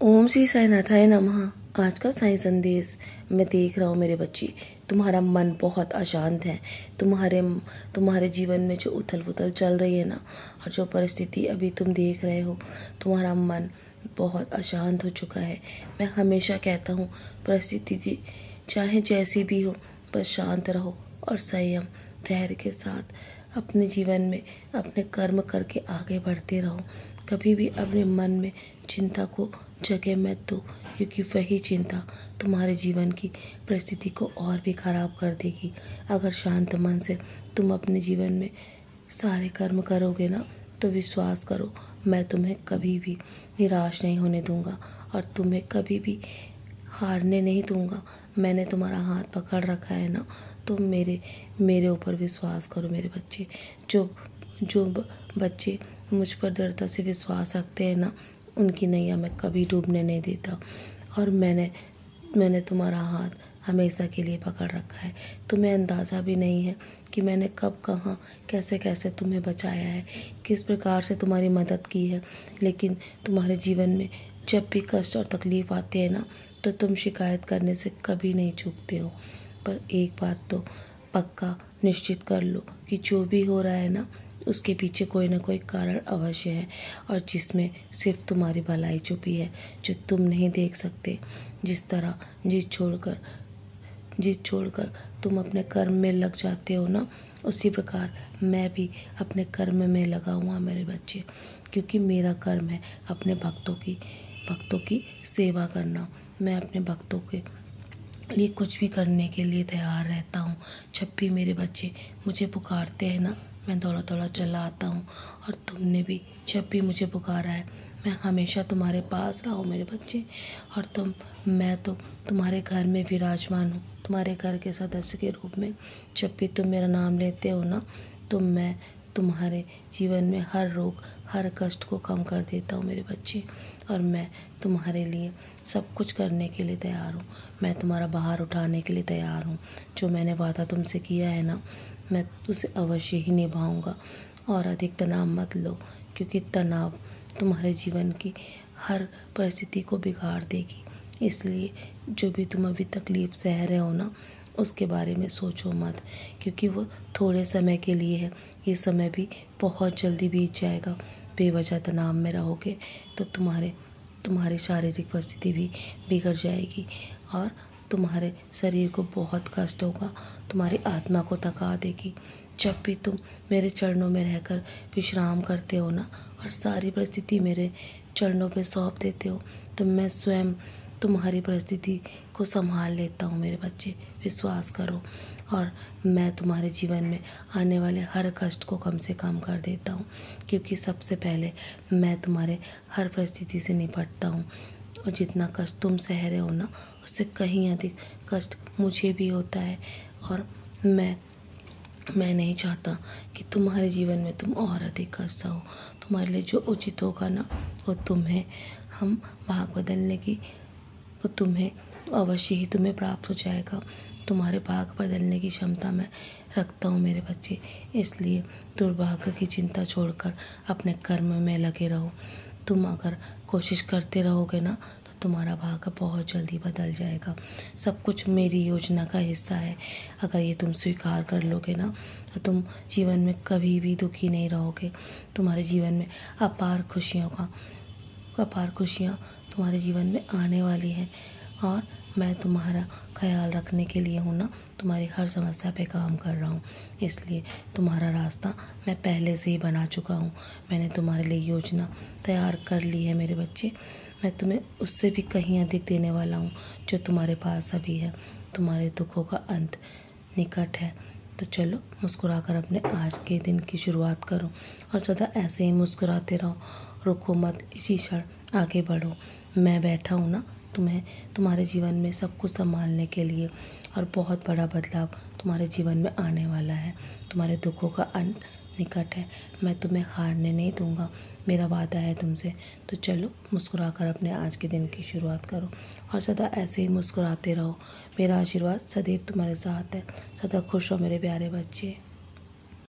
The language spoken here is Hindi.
ओम श्री साईनाथाय नमः। आज का साईं संदेश मैं देख रहा हूँ मेरे बच्चे, तुम्हारा मन बहुत अशांत है। तुम्हारे जीवन में जो उथल पुथल चल रही है ना, और जो परिस्थिति अभी तुम देख रहे हो, तुम्हारा मन बहुत अशांत हो चुका है। मैं हमेशा कहता हूँ परिस्थिति चाहे जैसी भी हो, बस शांत रहो और संयम धैर्य के साथ अपने जीवन में अपने कर्म करके आगे बढ़ते रहो। कभी भी अपने मन में चिंता को जगह मत दो, क्योंकि वही चिंता तुम्हारे जीवन की परिस्थिति को और भी खराब कर देगी। अगर शांत मन से तुम अपने जीवन में सारे कर्म करोगे ना, तो विश्वास करो, मैं तुम्हें कभी भी निराश नहीं होने दूंगा और तुम्हें कभी भी हारने नहीं दूंगा। मैंने तुम्हारा हाथ पकड़ रखा है ना, तो मेरे ऊपर विश्वास करो मेरे बच्चे। जो बच्चे मुझ पर दृढ़ता से विश्वास रखते हैं ना, उनकी नैया मैं कभी डूबने नहीं देता। और मैंने तुम्हारा हाथ हमेशा के लिए पकड़ रखा है। तुम्हें अंदाज़ा भी नहीं है कि मैंने कब कहाँ कैसे कैसे तुम्हें बचाया है, किस प्रकार से तुम्हारी मदद की है। लेकिन तुम्हारे जीवन में जब भी कष्ट और तकलीफ़ आते हैं ना, तो तुम शिकायत करने से कभी नहीं चूकते हो। पर एक बात तो पक्का निश्चित कर लो कि जो भी हो रहा है ना, उसके पीछे कोई ना कोई कारण अवश्य है, और जिसमें सिर्फ तुम्हारी भलाई छुपी है, जो तुम नहीं देख सकते। जिस तरह जिद छोड़कर तुम अपने कर्म में लग जाते हो ना, उसी प्रकार मैं भी अपने कर्म में लगा हुआ मेरे बच्चे, क्योंकि मेरा कर्म है अपने भक्तों की सेवा करना। मैं अपने भक्तों के लिए कुछ भी करने के लिए तैयार रहता हूँ। जब भी मेरे बच्चे मुझे पुकारते हैं ना, मैं दौड़ा दौड़ा चला आता हूँ। और तुमने भी जब भी मुझे पुकारा है, मैं हमेशा तुम्हारे पास रहा हूँ मेरे बच्चे। और मैं तो तुम्हारे घर में विराजमान हूँ, तुम्हारे घर के सदस्य के रूप में। जब भी तुम मेरा नाम लेते हो ना, तो मैं तुम्हारे जीवन में हर रोग हर कष्ट को कम कर देता हूँ मेरे बच्चे। और मैं तुम्हारे लिए सब कुछ करने के लिए तैयार हूँ। मैं तुम्हारा भार उठाने के लिए तैयार हूँ। जो मैंने वादा तुमसे किया है ना, मैं उसे अवश्य ही निभाऊंगा। और अधिक तनाव मत लो, क्योंकि तनाव तुम्हारे जीवन की हर परिस्थिति को बिगाड़ देगी। इसलिए जो भी तुम अभी तकलीफ़ सह रहे हो ना, उसके बारे में सोचो मत, क्योंकि वो थोड़े समय के लिए है। ये समय भी बहुत जल्दी बीत जाएगा। बेवजह तनाव में रहोगे तो तुम्हारी शारीरिक परिस्थिति भी बिगड़ जाएगी, और तुम्हारे शरीर को बहुत कष्ट होगा, तुम्हारी आत्मा को थका देगी। जब भी तुम मेरे चरणों में रहकर विश्राम करते हो ना, और सारी परिस्थिति मेरे चरणों पे सौंप देते हो, तो मैं स्वयं तुम्हारी परिस्थिति को संभाल लेता हूँ मेरे बच्चे। विश्वास करो, और मैं तुम्हारे जीवन में आने वाले हर कष्ट को कम से कम कर देता हूँ, क्योंकि सबसे पहले मैं तुम्हारे हर परिस्थिति से निपटता हूँ। और जितना कष्ट तुम सह रहे हो ना, उससे कहीं अधिक कष्ट मुझे भी होता है। और मैं नहीं चाहता कि तुम्हारे जीवन में तुम और अधिक कष्ट सहो। तुम्हारे लिए जो उचित होगा ना, वो तुम्हें हम भाग बदलने की वो तुम्हें अवश्य ही तुम्हें प्राप्त हो जाएगा। तुम्हारे भाग बदलने की क्षमता मैं रखता हूँ मेरे बच्चे। इसलिए दुर्भाग्य की चिंता छोड़कर अपने कर्म में लगे रहो। तुम अगर कोशिश करते रहोगे ना, तो तुम्हारा भाग्य बहुत जल्दी बदल जाएगा। सब कुछ मेरी योजना का हिस्सा है। अगर ये तुम स्वीकार कर लोगे ना, तो तुम जीवन में कभी भी दुखी नहीं रहोगे। तुम्हारे जीवन में अपार खुशियाँ तुम्हारे जीवन में आने वाली हैं। और मैं तुम्हारा ख्याल रखने के लिए हूँ ना, तुम्हारी हर समस्या पे काम कर रहा हूँ। इसलिए तुम्हारा रास्ता मैं पहले से ही बना चुका हूँ। मैंने तुम्हारे लिए योजना तैयार कर ली है मेरे बच्चे। मैं तुम्हें उससे भी कहीं अधिक देने वाला हूँ, जो तुम्हारे पास अभी है। तुम्हारे दुखों का अंत निकट है। तो चलो, मुस्कुराकर अपने आज के दिन की शुरुआत करो, और सदा ऐसे ही मुस्कुराते रहो। रुको मत, इसी क्षण आगे बढ़ो। मैं बैठा हूँ ना तुम्हारे जीवन में सब कुछ संभालने के लिए, और बहुत बड़ा बदलाव तुम्हारे जीवन में आने वाला है। तुम्हारे दुखों का अंत निकट है। मैं तुम्हें हारने नहीं दूंगा, मेरा वादा है तुमसे। तो चलो, मुस्कुराकर अपने आज के दिन की शुरुआत करो, और सदा ऐसे ही मुस्कुराते रहो। मेरा आशीर्वाद सदैव तुम्हारे साथ है। सदा खुश रहो मेरे प्यारे बच्चे।